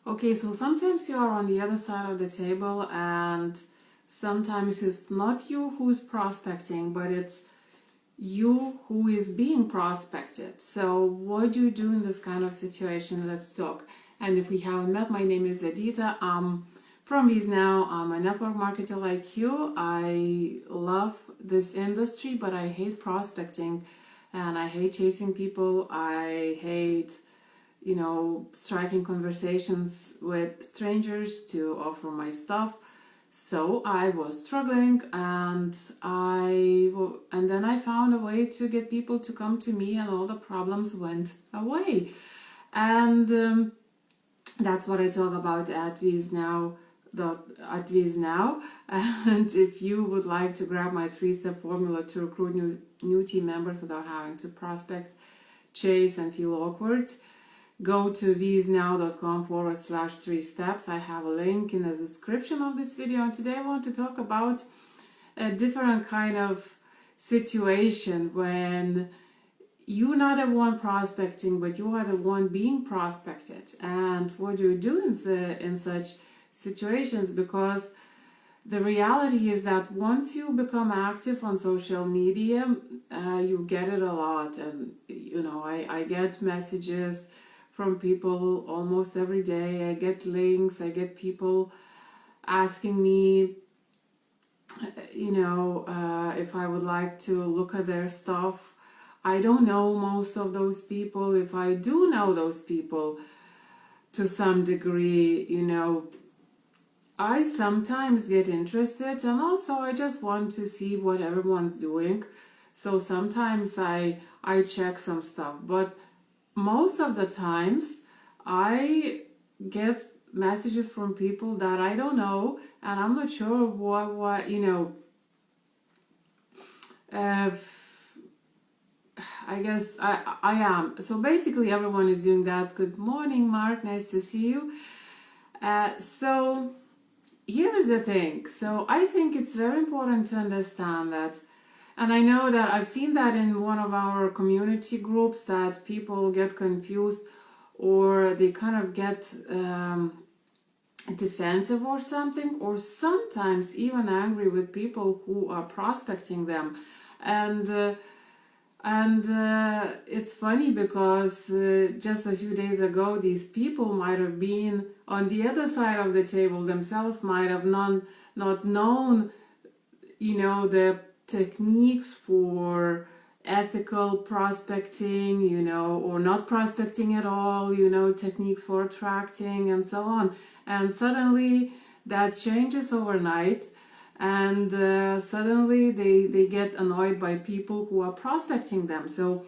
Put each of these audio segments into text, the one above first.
Okay, so sometimes you are on the other side of the table and sometimes it's not you who's prospecting, but it's you who is being prospected. So what do you do in this kind of situation? Let's talk. And if we haven't met, my name is Edita. I'm from VIE now. I'm a network marketer like you. I love this industry, but I hate prospecting and I hate chasing people. I hate striking conversations with strangers to offer my stuff. So I was struggling, and then I found a way to get people to come to me, and all the problems went away. And that's what I talk about at VIE now. And if you would like to grab my 3-step formula to recruit new team members without having to prospect, chase, and feel awkward, go to viesnow.com/3 steps. I have a link in the description of this video, and today I want to talk about a different kind of situation when you're not the one prospecting, but you are the one being prospected, and what you do in such situations, because the reality is that once you become active on social media, you get it a lot. And I get messages from people almost every day. I get links, I get people asking me, if I would like to look at their stuff. I don't know most of those people. If I do know those people to some degree, I sometimes get interested, and also I just want to see what everyone's doing. So sometimes I check some stuff, but most of the times I get messages from people that I don't know, and I'm not sure what I guess I am. So basically everyone is doing that. Good morning, Mark, nice to see you. So here is the thing. So I think it's very important to understand that. And I know that I've seen that in one of our community groups, that people get confused or they kind of get defensive or something, or sometimes even angry with people who are prospecting them. And it's funny because just a few days ago, these people might have been on the other side of the table themselves, might have not known, the techniques for ethical prospecting, or not prospecting at all, techniques for attracting and so on. And suddenly that changes overnight, and suddenly they get annoyed by people who are prospecting them. So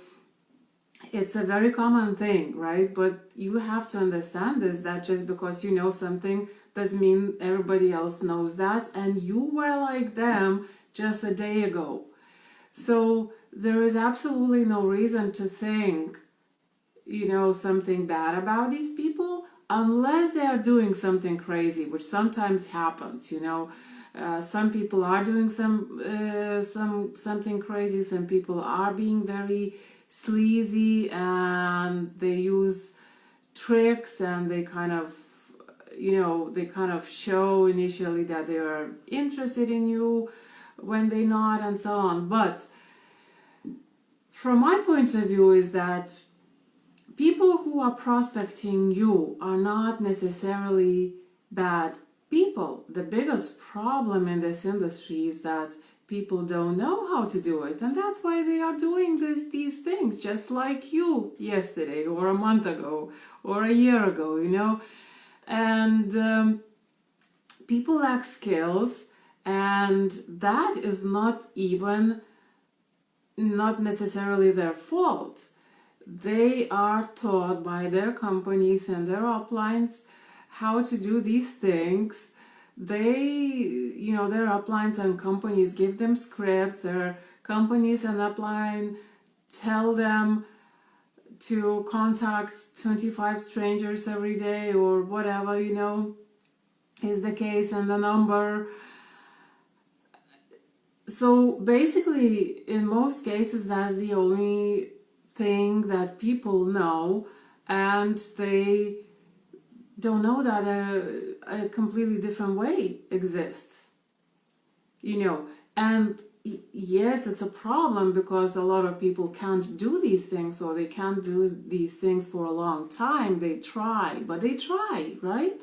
it's a very common thing, right? But you have to understand this, that just because you know something doesn't mean everybody else knows that, and you were like them just a day ago. So there is absolutely no reason to think, something bad about these people, unless they are doing something crazy, which sometimes happens. Some people are doing something crazy. Some people are being very sleazy, and they use tricks, and they kind of show initially that they are interested in you when they're not, and so on. But from my point of view is that people who are prospecting you are not necessarily bad people. The biggest problem in this industry is that people don't know how to do it, and that's why they are doing these things, just like you yesterday or a month ago or a year ago, and people lack skills, and that is not necessarily their fault. They are taught by their companies and their uplines how to do these things. Their uplines and companies give them scripts. Their companies and upline tell them to contact 25 strangers every day, or whatever, is the case, and the number. So basically, in most cases, that's the only thing that people know, and they don't know that a completely different way exists, you know. And yes, it's a problem because a lot of people can't do these things, or they can't do these things for a long time. They try, but they try, right?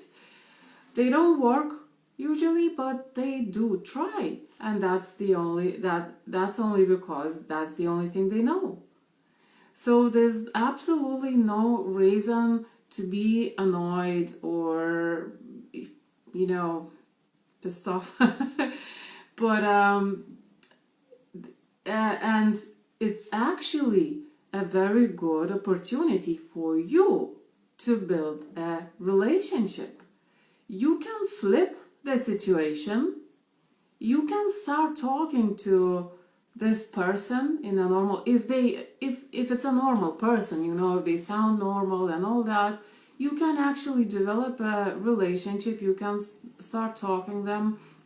They don't work usually, but they do try, and that's only because that's the only thing they know. So there's absolutely no reason to be annoyed or, you know, pissed off. But and it's actually a very good opportunity for you to build a relationship. You can flip the situation. You can start talking to this person in a normal, if it's a normal person, you know, if they sound normal and all that, you can actually develop a relationship. You can start talking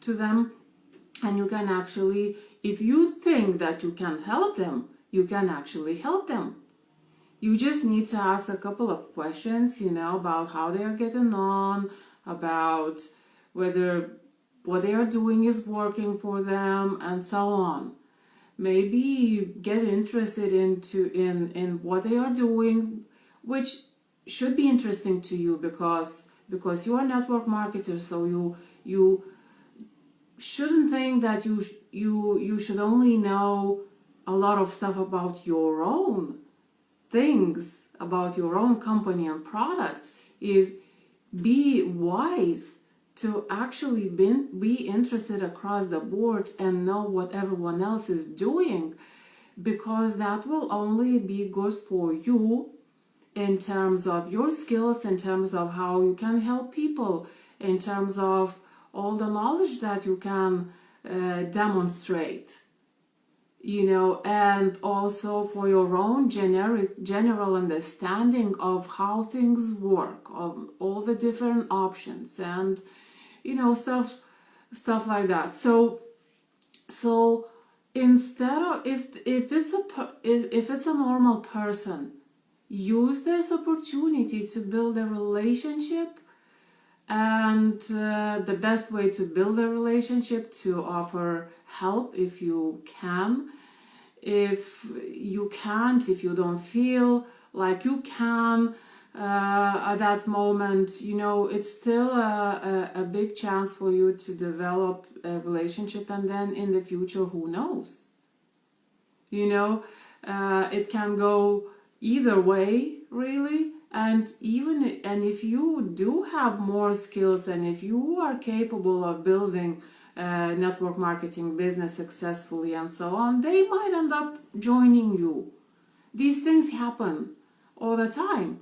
to them, and you can actually, if you think that you can help them, you can actually help them. You just need to ask a couple of questions, you know, about how they are getting on, about whether what they are doing is working for them, and so on. Maybe get interested in what they are doing, which should be interesting to you because you are a network marketer. So you shouldn't think that you should only know a lot of stuff about your own things, about your own company and products. Be wise to actually be interested across the board and know what everyone else is doing, because that will only be good for you in terms of your skills, in terms of how you can help people, in terms of all the knowledge that you can demonstrate, you know, and also for your own general understanding of how things work, of all the different options, and you know, stuff like that. So instead of, if it's a normal person, use this opportunity to build a relationship. And the best way to build a relationship, to offer help if you can. If you can't, if you don't feel like you can at that moment, you know, it's still a big chance for you to develop a relationship, and then in the future, who knows? You know, it can go either way, really. And if you do have more skills, and if you are capable of building a network marketing business successfully and so on, they might end up joining you. These things happen all the time.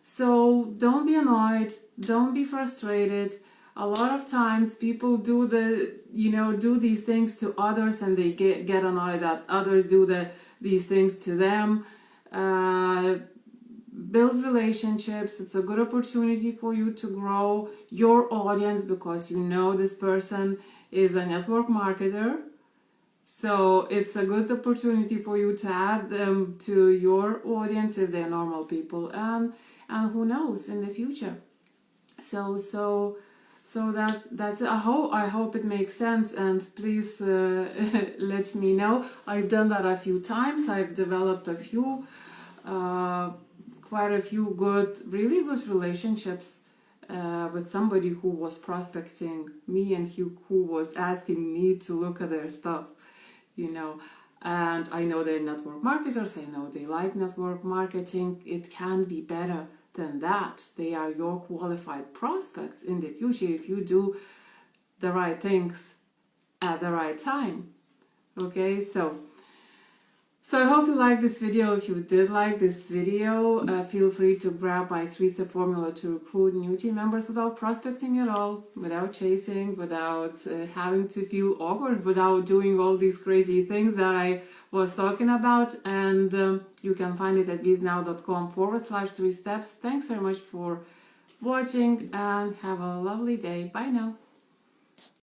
So don't be annoyed, don't be frustrated. A lot of times people do these things to others, and they get annoyed that others do these things to them. Build relationships. It's a good opportunity for you to grow your audience, because you know this person is a network marketer. So it's a good opportunity for you to add them to your audience if they're normal people, and who knows in the future. So that's I hope it makes sense, and please let me know. I've done that a few times. I've developed quite a few really good relationships with somebody who was prospecting me, and who was asking me to look at their stuff, you know. And I know they're network marketers. I know they like network marketing. It can be better than that. They are your qualified prospects in the future if you do the right things at the right time. Okay, so I hope you liked this video. If you did like this video, feel free to grab my 3-step formula to recruit new team members without prospecting at all, without chasing, without having to feel awkward, without doing all these crazy things that I was talking about. And you can find it at biznow.com/3 steps. Thanks very much for watching, and have a lovely day. Bye now.